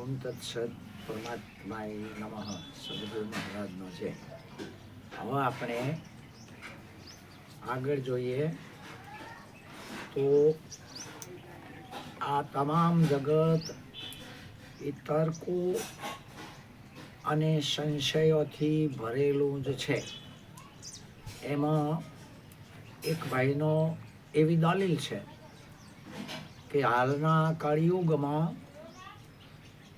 ઓમ તત્સત પરમાત્માય નમઃ સદગુરુ મહારાજનો છે. હવે આપણે આગળ જોઈએ તો આ તમામ જગત એ તર્કો અને સંશયોથી ભરેલું જ છે. એમાં એક ભાઈનો એવી દલીલ છે કે હાલના કળિયુગમાં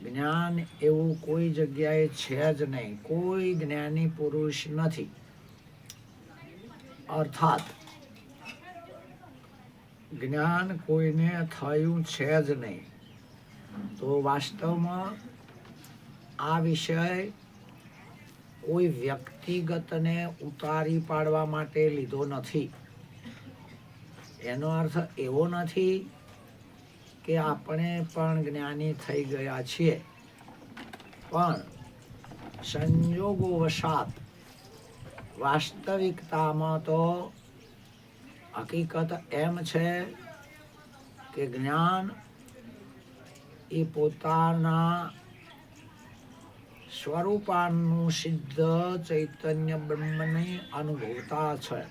જ્ઞાન એવું કોઈ જગ્યાએ છે જ નહીં, કોઈ જ્ઞાની પુરુષ નથી. અર્થાત જ્ઞાન કોઈને થયું છે જ નહીં. તો વાસ્તવમાં આ વિષય કોઈ વ્યક્તિગતને ઉતારી પાડવા માટે લીધો નથી. એનો અર્થ એવો નથી કે આપણે પણ જ્ઞાની થઈ ગયા છીએ, પણ સંજોગો વશાત વાસ્તવિકતામાં તો હકીકત એમ છે કે જ્ઞાન એ પોતાના સ્વરૂપાનું સિદ્ધ ચૈતન્ય બ્રહ્મની અનુભવતા છે.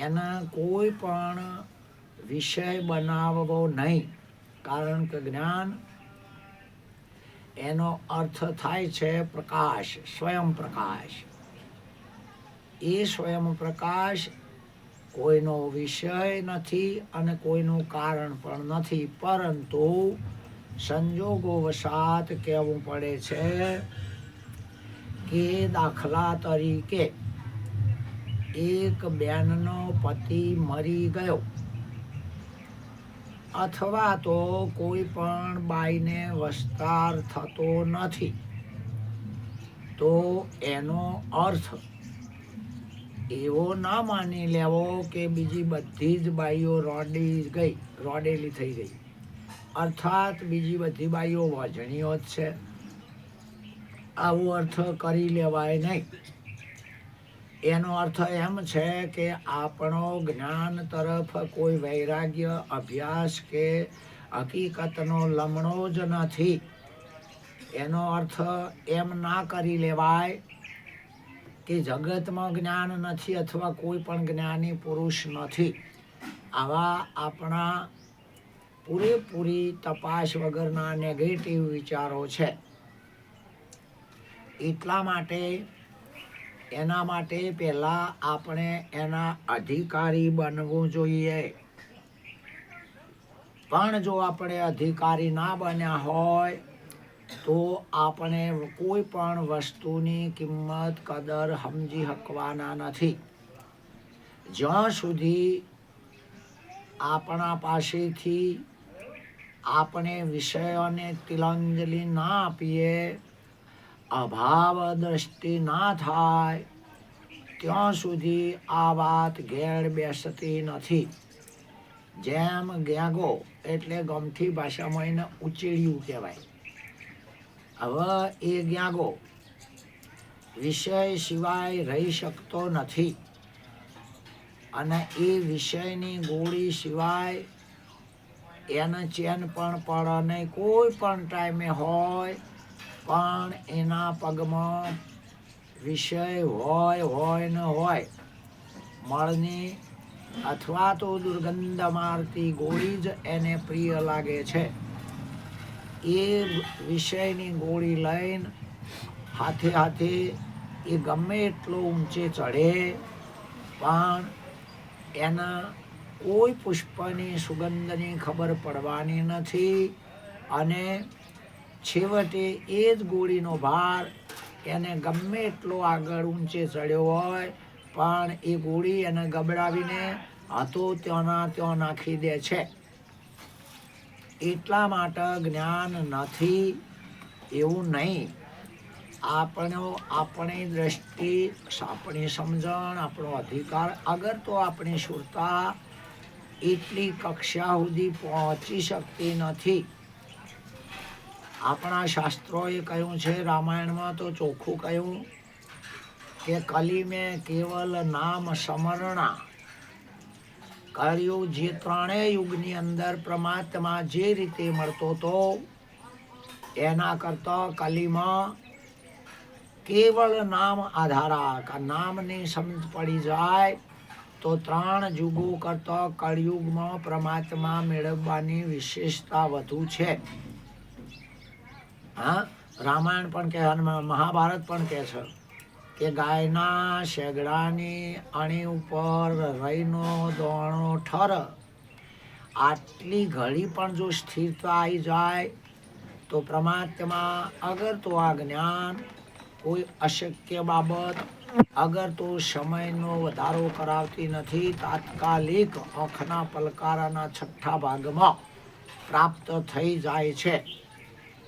એના કોઈ પણ વિષય બનાવવો નહીં, કારણ કે જ્ઞાન એનો અર્થ થાય છે પ્રકાશ, સ્વયં પ્રકાશ. એ સ્વયં પ્રકાશ કોઈનો વિષય નથી અને કોઈનું કારણ પણ નથી, પરંતુ સંજોગો વશાત કહેવું પડે છે કે દાખલા તરીકે એક બેનનો પતિ મરી ગયો, અથવા તો કોઈ પણ બાઈને વસ્તાર થતો નથી, તો એનો અર્થ એવો ના માની લેવો કે બીજી બધી જ બાઈઓ રોડેલી થઈ ગઈ, અર્થાત બીજી બધી બાઈઓ વજણીઓ જ છે. આવો અર્થ કરી લેવાય નહીં. એનો અર્થ એમ છે કે આપણો જ્ઞાન તરફ કોઈ વૈરાગ્ય, અભ્યાસ કે હકીકતનો લમણો જ નથી. એનો અર્થ એમ ના કરી લેવાય કે જગતમાં જ્ઞાન નથી અથવા કોઈ પણ જ્ઞાની પુરુષ નથી. આવા આપણા પૂરેપૂરી તપાસ વગરના નેગેટિવ વિચારો છે. એટલા માટે એના માટે પહેલા આપણે એના અધિકારી બનવું જોઈએ. પણ જો આપણે અધિકારી ના બન્યા હોય તો આપણે કોઈ પણ વસ્તુની કિંમત, કદર સમજી શકવાના નથી. જ્યાં સુધી આપણા પાસેથી આપણે વિષયોને તિલાંજલિ ના આપીએ, અભાવ દ્રષ્ટિ ના થાય, ત્યાં સુધી આ વાત ઘેર બેસતી નથી. જેમ ગેંગો એટલે ગમઠી ભાષામાં એને ઉચેડિયું કહેવાય. હવે એ ગેંગો વિષય સિવાય રહી શકતો નથી અને એ વિષયની ગોળી સિવાય એને ચેન પણ પડે નહીં. કોઈ પણ ટાઈમે હોય પણ એના પગમાં વિષય હોય ને હોય, મળની અથવા તો દુર્ગંધ મારતી ગોળી જ એને પ્રિય લાગે છે. એ વિષયની ગોળી લઈને હાથે હાથે એ ગમે એટલો ઊંચે ચડે પણ એના કોઈ પુષ્પની સુગંધની ખબર પડવાની નથી, અને છેવટે એ જ ગોળીનો ભાર એને ગમે એટલો આગળ ઊંચે ચડ્યો હોય પણ એ ગોળી એને ગબડાવીને હતો ત્યાંના ત્યાં નાખી દે છે. એટલા માટે જ્ઞાન નથી એવું નહીં. આપણી દ્રષ્ટિ, આપણી સમજણ, આપણો અધિકાર, અગર તો આપણી સુરતા એટલી કક્ષા સુધી પહોંચી શકતી નથી. આપણા શાસ્ત્રોએ કહ્યું છે, રામાયણમાં તો ચોખ્ખું કહ્યું કે કલી મેં કેવલ નામ સ્મરણા, કળિયુગ જે ત્રણેય યુગની અંદર પરમાત્મા જે રીતે મળતો હતો એના કરતા કલીમાં કેવળ નામ આધારા નામની સમજ પડી જાય તો 3 યુગો કરતા કળિયુગમાં પરમાત્મા મેળવવાની વિશેષતા વધુ છે. હા, રામાયણ પણ કહે અને મહાભારત પણ કહે છે કે ગાયના શેગડાની અણી ઉપર રઈનો દોણો ઠર, આટલી ઘડી પણ જો સ્થિરતા આવી જાય તો પરમાત્મા અગર તો આ જ્ઞાન કોઈ અશક્ય બાબત અગર તો સમયનો વધારો કરાવતી નથી, તાત્કાલિક આંખના પલકારાના 6ઠ્ઠા ભાગમાં પ્રાપ્ત થઈ જાય છે.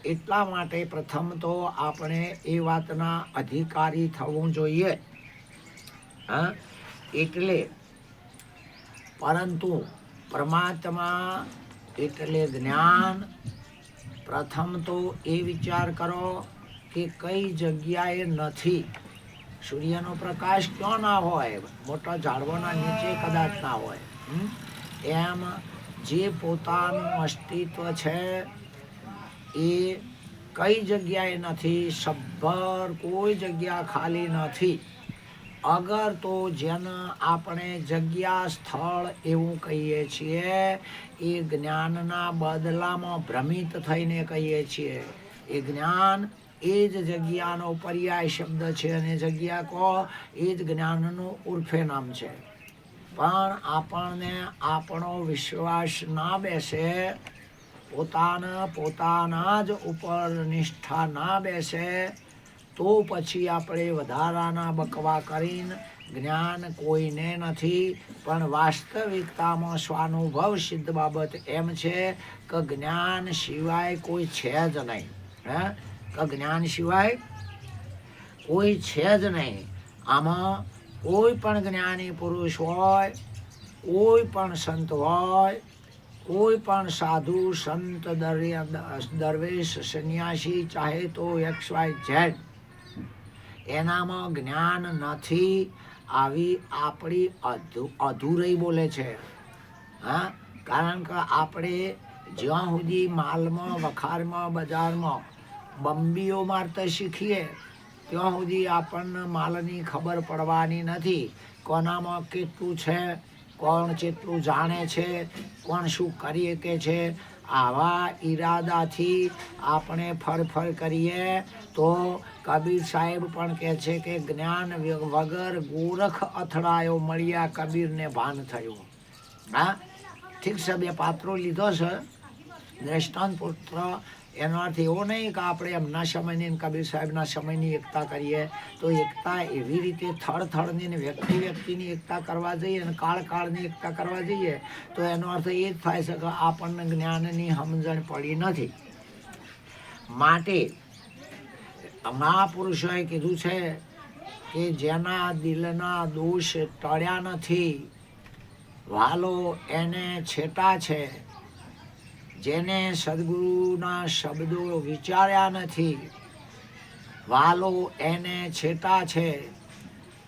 એટલા માટે પ્રથમ તો આપણે એ વાતના અધિકારી થવું જોઈએ. હા, એટલે પરંતુ પરમાત્મા એટલે જ્ઞાન. પ્રથમ તો એ વિચાર કરો કે કઈ જગ્યાએ નથી. સૂર્યનો પ્રકાશ ક્યાં ના હોય, મોટા ઝાડવાના નીચે કદાચ ના હોય. એમ જે પોતાનું અસ્તિત્વ છે એ કઈ જગ્યાએ નથી, સભર કોઈ જગ્યા ખાલી નથી. અગર તો જેને આપણે જગ્યા સ્થળ એવું કહીએ છીએ એ જ્ઞાનના બદલામાં ભ્રમિત થઈને કહીએ છીએ. એ જ્ઞાન એ જ જગ્યાનો પર્યાય શબ્દ છે અને જગ્યા કહો એ જ જ્ઞાનનું ઉર્ફે નામ છે. પણ આપણને આપણો વિશ્વાસ ના બેસે, પોતાના જ ઉપર નિષ્ઠા ના બેસે તો પછી આપણે વધારાના બકવા કરીને જ્ઞાન કોઈને નથી. પણ વાસ્તવિકતામાં સ્વાનુભવ સિદ્ધ બાબત એમ છે કે જ્ઞાન સિવાય કોઈ છે જ નહીં. કે જ્ઞાન સિવાય કોઈ છે જ નહીં. આમાં કોઈ પણ જ્ઞાની પુરુષ હોય, કોઈ પણ સંત હોય, કોઈ પણ સાધુ સંત દરવેશ સંન્યાસી ચાહે તો XYZ, એનામાં જ્ઞાન નથી આવી આપણી અધૂરી બોલે છે. હા, કારણ કે આપણે જ્યાં સુધી માલમાં વખારમાં બજારમાં બંબીઓ મારતા શીખીએ ત્યાં સુધી આપણને માલની ખબર પડવાની નથી. કોનામાં કેટલું છે, કોણ કેટલું જાણે છે, કોણ શું કરી શકે છે. આવા ઈરાદાથી આપણે ફરફર કરીએ તો કબીર સાહેબ પણ કહે છે કે જ્ઞાન વગર ગોરખ અથડાયો, મળ્યા કબીરને ભાન થયું. હા, ઠીક છે, 2 પાત્રો લીધો છે દ્રષ્ટાંત પુત્ર. એનો અર્થ એવો નહીં કે આપણે એમના સમયની કબીર સાહેબના સમયની એકતા કરીએ. તો એકતા એવી રીતે થળની ને વ્યક્તિની એકતા કરવા જઈએ અને કાળની એકતા કરવા જઈએ તો એનો અર્થ એ જ થાય છે કે આપણને જ્ઞાનની સમજણ પડી નથી. માટે મહાપુરુષોએ કીધું છે કે જેના દિલના દોષ ટળ્યા નથી, વાલો એને છેટા છે. જેને સદગુરુના શબ્દો વિચાર્યા નથી, વાલો એને છેટા છે.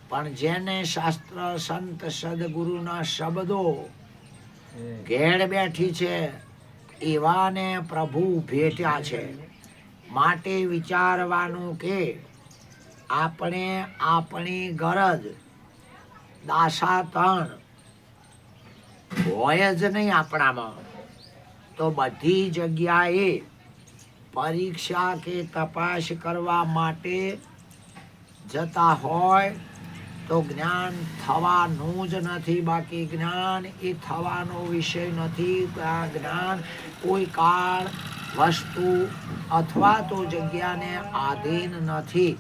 પણ જેને શાસ્ત્ર સંત સદગુરુના શબ્દો ઘેડ બેઠી છે એવાને પ્રભુ ભેટ્યા છે. માટે વિચારવાનું કે આપણે આપણી ગરજ દાસાતણ હોય જ નહીં આપણામાં તો બધી જગ્યાએ પરીક્ષા કે તપાસ કરવા માટે જતા હોય તો જ્ઞાન થવાનું જ નથી. બાકી જ્ઞાન એ થવાનો વિષય નથી. આ જ્ઞાન કોઈ કાળ, વસ્તુ અથવા તો જગ્યાને આધીન નથી.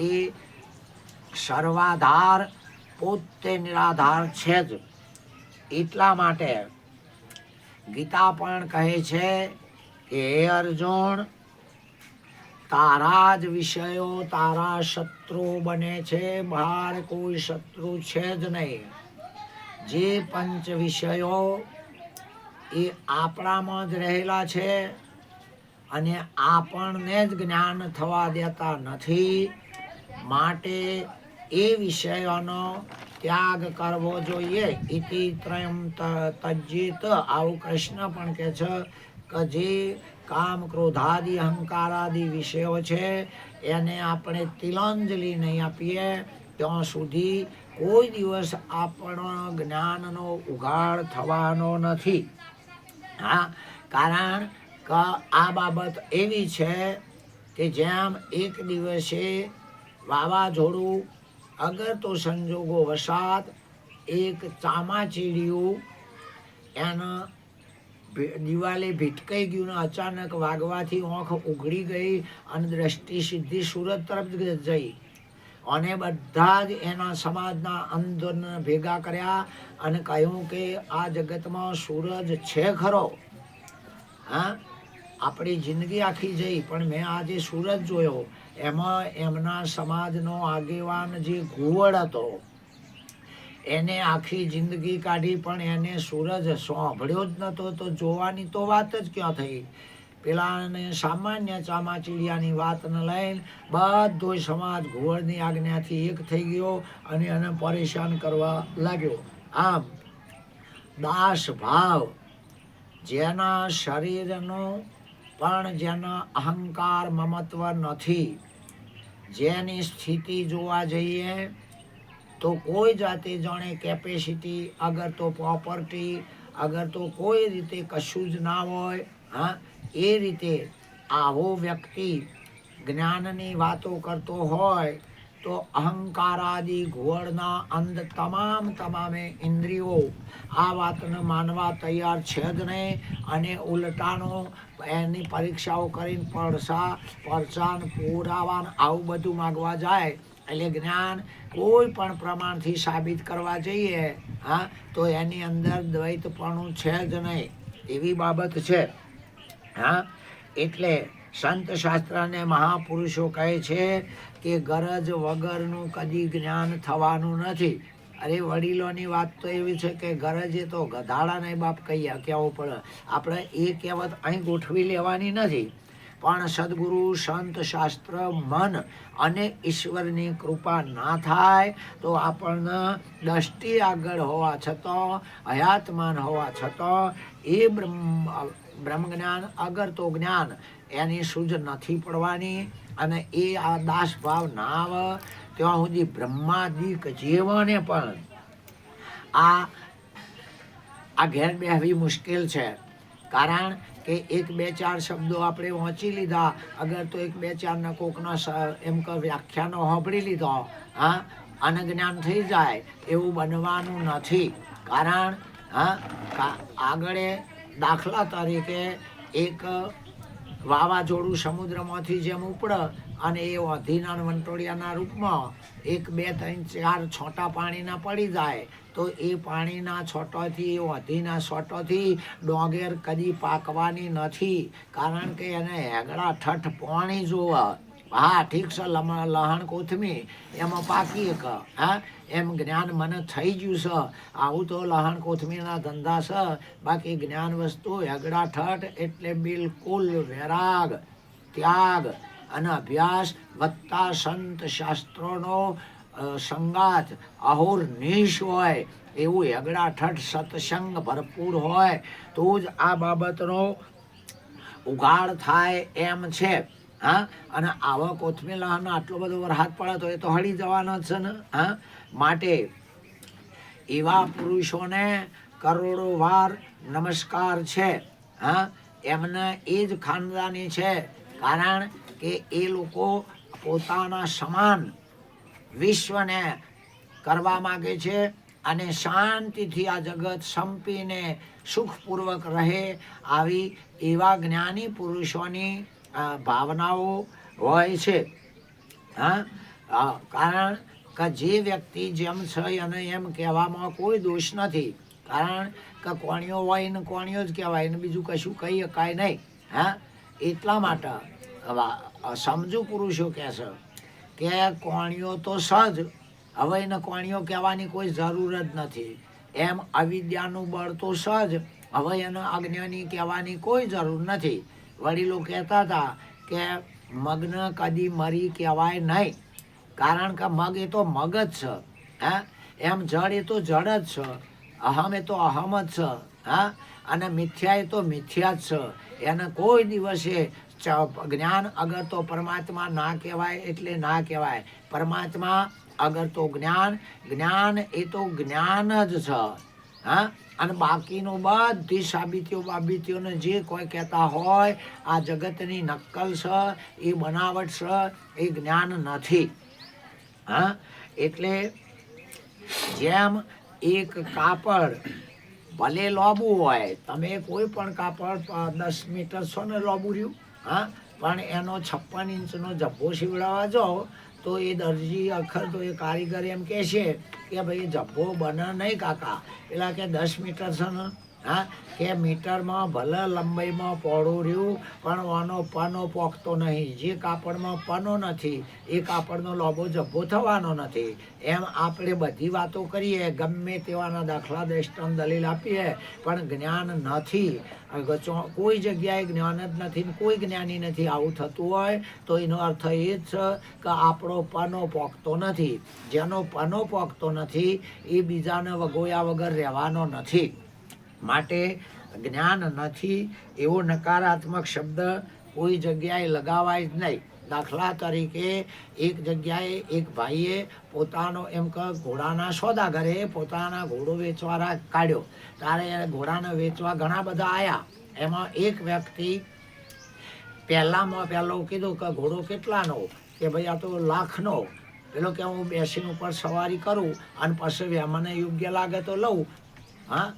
એ સર્વાધાર પોતે નિરાધાર છે જ. એટલા માટે ગીતા પણ કહે છે કે હે અર્જુન, તારા જ વિષયો તારા શત્રુ બને છે, બહાર કોઈ શત્રુ છે જ નહીં. જે 5 વિષયો એ આપણામાં જ રહેલા છે અને આપણને જ જ્ઞાન થવા દેતા નથી. માટે એ વિષયોનો ત્યાગ કરવો જોઈએ. ઇતિ ત્રયમ તજ્જેત. આવું કૃષ્ણ પણ કહે છે કે જે કામ ક્રોધાદિ અહંકારાદિ વિષયો છે એને આપણે તિલાંજલિ નહીં આપીએ ત્યાં સુધી કોઈ દિવસ આપણા જ્ઞાનનો ઉઘાડ થવાનો નથી. હા, કારણ કે આ બાબત એવી છે કે જેમ એક દિવસે વાવાઝોડું અગર તો સંજોગો વસાત એક ચામાચીડિયું એના દિવાલે ભીટકાઈ ગયું ને અચાનક વાગવાથી આંખ ઉઘડી ગઈ અને દ્રષ્ટિ સીધી સુરત તરફ જઈ અને બધા જ એના સમાજના અંધોને ભેગા કર્યા અને કહ્યું કે આ જગતમાં સૂરજ છે ખરો. હા, આપણી જિંદગી આખી જઈ પણ મેં આજે સૂરજ જોયો. એમાં એમના સમાજનો આગેવાન જે ઘુવડ હતો એને આખી જિંદગી કાઢી પણ એને સૂરજ સાંભળ્યો જ નતો તો જોવાની તો વાત જ ક્યાં થઈ. પેલાને સામાન્ય ચામાચીડિયાની વાતને લઈને બધો સમાજ ઘુવડની આજ્ઞાથી એક થઈ ગયો અને એને પરેશાન કરવા લાગ્યો. આમ દાસ ભાવ જેના શરીરનો પણ જેના અહંકાર મમત્વ નથી, જેની સ્થિતિ જોવા જઈએ તો કોઈ જાતે જાણે કેપેસિટી અગર તો પ્રોપર્ટી અગર તો કોઈ રીતે કશું જ ના હોય. હા, એ રીતે આવો વ્યક્તિ જ્ઞાનની વાતો કરતો હોય તો અહંકારાદિ ઘુવડના અંધ તમામે ઇન્દ્રિયો આ વાતને માનવા તૈયાર છે જ નહીં અને ઉલટાનો એની પરીક્ષાઓ કરીને પરસાન પુરાવાન આવું બધું માગવા જાય. એટલે જ્ઞાન કોઈ પણ પ્રમાણથી સાબિત કરવા જઈએ હા તો એની અંદર દ્વૈતપણું છે જ નહીં એવી બાબત છે. હા, એટલે સંત શાસ્ત્ર અને મહાપુરુષો કહે છે કે ગરજ વગરનું કદી જ્ઞાન થવાનું નથી. અરે વડીલોની વાત તો એવી છે કે ગરજે તો ગધાડાને બાપ કહેવું પડે. આપણે એ કહેવત અહીં ગોઠવી લેવાની નથી પણ સદગુરુ સંત શાસ્ત્ર મન અને ઈશ્વરની કૃપા ના થાય તો આપણને દ્રષ્ટિ આગળ હોવા છતાં હયાતમાન હોવા છતાં એ બ્રહ્મજ્ઞાન અગર તો જ્ઞાન એની સૂઝ નથી પડવાની અને એ આ દાસ ભાવ ના આવે ત્યાં સુધી બ્રહ્માદિક જીવોને પણ આ ઘેર બેહવી મુશ્કેલ છે. કારણ કે એક બે ચાર શબ્દો આપણે વાંચી લીધા અગર તો એક બે ચારના કોકના એમ કે વ્યાખ્યાનો સાંભળી લીધો હા અને જ્ઞાન થઈ જાય એવું બનવાનું નથી. કારણ આગળ દાખલા તરીકે એક વાવાઝોડું સમુદ્રમાંથી જેમ ઉપડે અને એ અધીના વંટોળિયાના રૂપમાં એક બે ત્રણ ચાર છોટા પાણીના પડી જાય તો એ પાણીના છોટોથી અધીના છોટોથી ડોંગેર કદી પાકવાની નથી. કારણ કે એને હેગડા ઠઠ પાણી જોવે. હા ઠીક છે, લહણ કોથમી એમાં પાકી કે હા એમ જ્ઞાન મને થઈ ગયું છે. આવું તો લહણ કોથમીના ધંધા છે. બાકી જ્ઞાન વસ્તુ હેગડા ઠઠ એટલે બિલકુલ વૈરાગ ત્યાગ અને અભ્યાસ વત્તા સંત શાસ્ત્રોનો સંગાત અહોરનિશ હોય એવું હેગડા ઠઠ સત્સંગ ભરપૂર હોય તો જ આ બાબતનો ઉઘાડ થાય એમ છે. હા, અને આવા કોથમી લહાનો આટલો બધો વરસાદ પડે તો એ તો હળી જવાનો છે ને. હા, માટે એવા પુરુષોને કરોડો વાર નમસ્કાર છે. હા, એમને એ જ ખાનદાની છે. કારણ કે એ લોકો પોતાના સમાન વિશ્વને કરવા માગે છે અને શાંતિથી આ જગત સંપીને સુખપૂર્વક રહે આવી એવા જ્ઞાની પુરુષોની ભાવનાઓ હોય છે. હા, કારણ કે જે વ્યક્તિ જેમ છે અને એમ કહેવામાં કોઈ દોષ નથી. કારણ કે કોણીઓ હોય ને કોણીઓ જ કહેવાય ને બીજું કશું કહી શકાય નહીં. હા, એટલા માટે સમજુ પુરુષો કહે છે કે કોણીઓ તો સજ હવે એને કોણીઓ કહેવાની કોઈ જરૂર જ નથી. એમ અવિદ્યાનું બળ તો સજ હવે એને અજ્ઞાની કહેવાની કોઈ જરૂર નથી. વડીલો કહેતા હતા કે મગ્ન કદી મરી કહેવાય નહીં. કારણ કે મગ એ તો મગ જ છે, હા, એમ જળ એ તો જળ જ છે, અહમ એ તો અહમ જ છે, હા, અને મિથ્યા એ તો મિથ્યા જ છે. એને કોઈ દિવસે જ્ઞાન અગર તો પરમાત્મા ના કહેવાય એટલે ના કહેવાય. પરમાત્મા અગર તો જ્ઞાન, જ્ઞાન એ તો જ્ઞાન જ છે, હા. અને બાકીનું બધી સાબિતીઓ બાબીતીઓને જે કોઈ કહેતા હોય આ જગતની નક્કલ છે, એ બનાવટ છે, એ જ્ઞાન નથી, હા. એટલે જેમ એક કાપડ ભલે લોબું હોય, તમે કોઈ પણ કાપડ 10 મીટર છો ને લોબું રહ્યું, હા, પણ એનો 56 ઇંચનો જબ્બો સીવડાવવા જાઓ તો એ દરજી અખર તો એ કારીગર એમ કહે છે કે ભાઈ જબ્બો બને નહીં કાકા, પેલા કે 10 મીટર છે ને, હા, કે મીટરમાં ભલે લંબાઈમાં પહોળું રહ્યું પણ આનો પનો પોખતો નહીં. જે કાપડમાં પનો નથી એ કાપડનો લોબો જબ્બો થવાનો નથી. એમ આપણે બધી વાતો કરીએ, ગમે તેવાના દાખલા દ્રષ્ટાંત દલીલ આપીએ, પણ જ્ઞાન નથી. કોઈ જગ્યાએ જ્ઞાન જ નથી, કોઈ જ્ઞાની નથી. આવું થતું હોય તો એનો અર્થ એ જ છે કે આપણો પનો પોખતો નથી. જેનો પનો પોખતો નથી એ બીજાને વગોયા વગર રહેવાનો નથી. માટે જ્ઞાન નથી એવો નકારાત્મક શબ્દ કોઈ જગ્યાએ લગાવાય જ નહીં. દાખલા તરીકે એક જગ્યાએ એક ભાઈએ પોતાનો એમ કે ઘોડાના સોદાગરે પોતાના ઘોડો વેચવા કાઢ્યો. ત્યારે ઘોડાને વેચવા ઘણા બધા આવ્યા. એમાં એક વ્યક્તિ પહેલામાં પહેલો કીધું કે ઘોડો કેટલાનો? કે ભાઈ આ તો લાખનો. પેલો કે હું બેસીને ઉપર સવારી કરું અને પછી મને યોગ્ય લાગે તો લઉં, હા.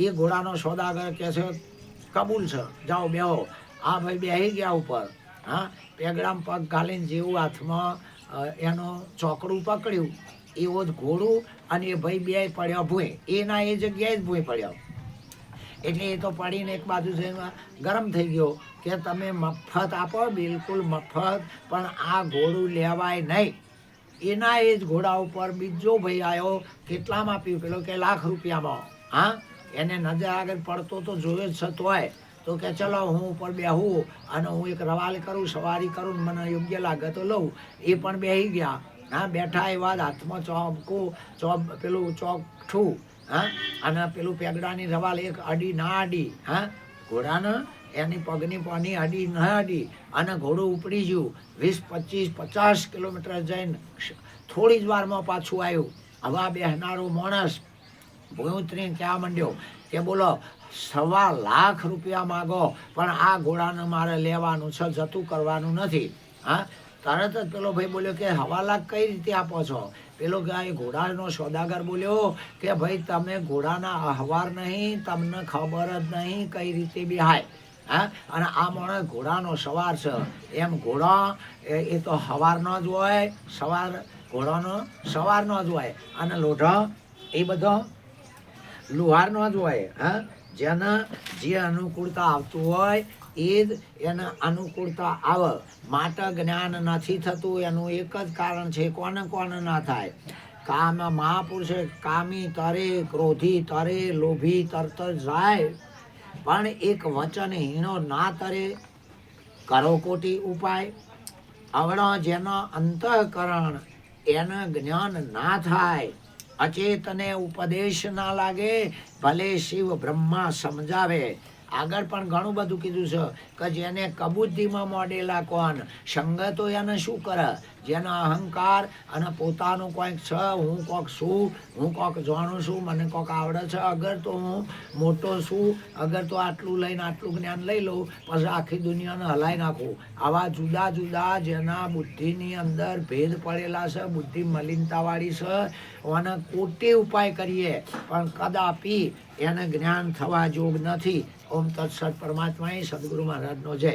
એ ઘોડાનો સોદાગર કહે છે કબૂલ છે, જાઓ બેહો. આ ભાઈ બેસી ગયા ઉપર, હા. પેગડામાં પગ ઘાલીને જેવું હાથમાં એનો ચોકડું પકડ્યું એવો જ ઘોડું અને એ ભાઈ બે પડ્યો ભૂંય. એના એ જગ્યાએ જ ભૂંય પડ્યો. એટલે એ તો પડીને એક બાજુ જઈને ગરમ થઈ ગયો કે તમે મફત આપો, બિલકુલ મફત, પણ આ ઘોડું લેવાય નહીં. એના એ જ ઘોડા ઉપર બીજો ભાઈ આવ્યો. કેટલામાં આપ્યું? પેલો કે ₹1,00,000 રૂપિયામાં, હા. એને નજર આગળ પડતો તો જોયો જ છતો હોય તો કે ચલો હું ઉપર બેહું અને હું એક રવાલ કરું, સવારી કરું, મને યોગ્ય લાગે તો લઉં. એ પણ બેસી ગયા, હા. બેઠા એવા જ હાથમાં પેલું ચોકઠું, હા. અને પેલું પેગડાની રવાલ એક અડી ના અડી, હા, ઘોડાને એની પગની પાની અડી ના અડી અને ઘોડું ઉપડી ગયું. 20, 25, 50 કિલોમીટર જઈને થોડી જ વારમાં પાછું આવ્યું. હવા બેહનારો માણસ ભૂતરીને કહેવા માંડ્યો કે બોલો ₹1,25,000 રૂપિયા માગો પણ આ ઘોડાને મારે લેવાનું છે, જતું કરવાનું નથી, હા. તરત જ પેલો ભાઈ બોલ્યો કે ₹1,25,000 કઈ રીતે આપો છો? પેલો કે ઘોડાનો સોદાગર બોલ્યો કે ભાઈ તમે ઘોડાના અહવાર નહીં, તમને ખબર જ નહીં કઈ રીતે બિહાય, હા. અને આ માણસ ઘોડાનો સવાર છે. એમ ઘોડા એ તો સવારનો જ હોય, ઘોડાનો સવારનો જ હોય અને લોઢા એ બધો લુહારનો જ હોય, હા. જેને જે અનુકૂળતા આવતું હોય એ જ એને અનુકૂળતા આવે. માટે જ્ઞાન નથી થતું એનું એક જ કારણ છે. કોને કોને ના થાય? મહાપુરુષે કામી તરે, ક્રોધી તરે, લોભી તરત જ જાય, પણ એક વચન હીણો ના તરે. કરો કોટી ઉપાય. અવળો જેનો અંતઃકરણ એને જ્ઞાન ના થાય, અચેતને ઉપદેશ ના લાગે, ભલે શિવ બ્રહ્મા સમજાવે. આગળ પણ ઘણું બધું કીધું છે કે જેને કબૂદ્ધિમાં મોડેલા કોણ સંગતો એને શું કરે? જેનો અહંકાર અને પોતાનું કોઈક છે, હું કોક છું, હું કોક જાણું છું, મને કોક આવડે છે, અગર તો હું મોટો છું, અગર તો આટલું લઈને આટલું જ્ઞાન લઈ લઉં પછી આખી દુનિયાને હલાવી નાખું. આવા જુદા જુદા જેના બુદ્ધિની અંદર ભેદ પડેલા છે, બુદ્ધિ મલિનતાવાળી છે, અને કોટી ઉપાય કરીએ પણ કદાપી એને જ્ઞાન થવા જોગ નથી. ઓમ તત્સત. પરમાત્માએ સદગુરુ મહારાજનો જય.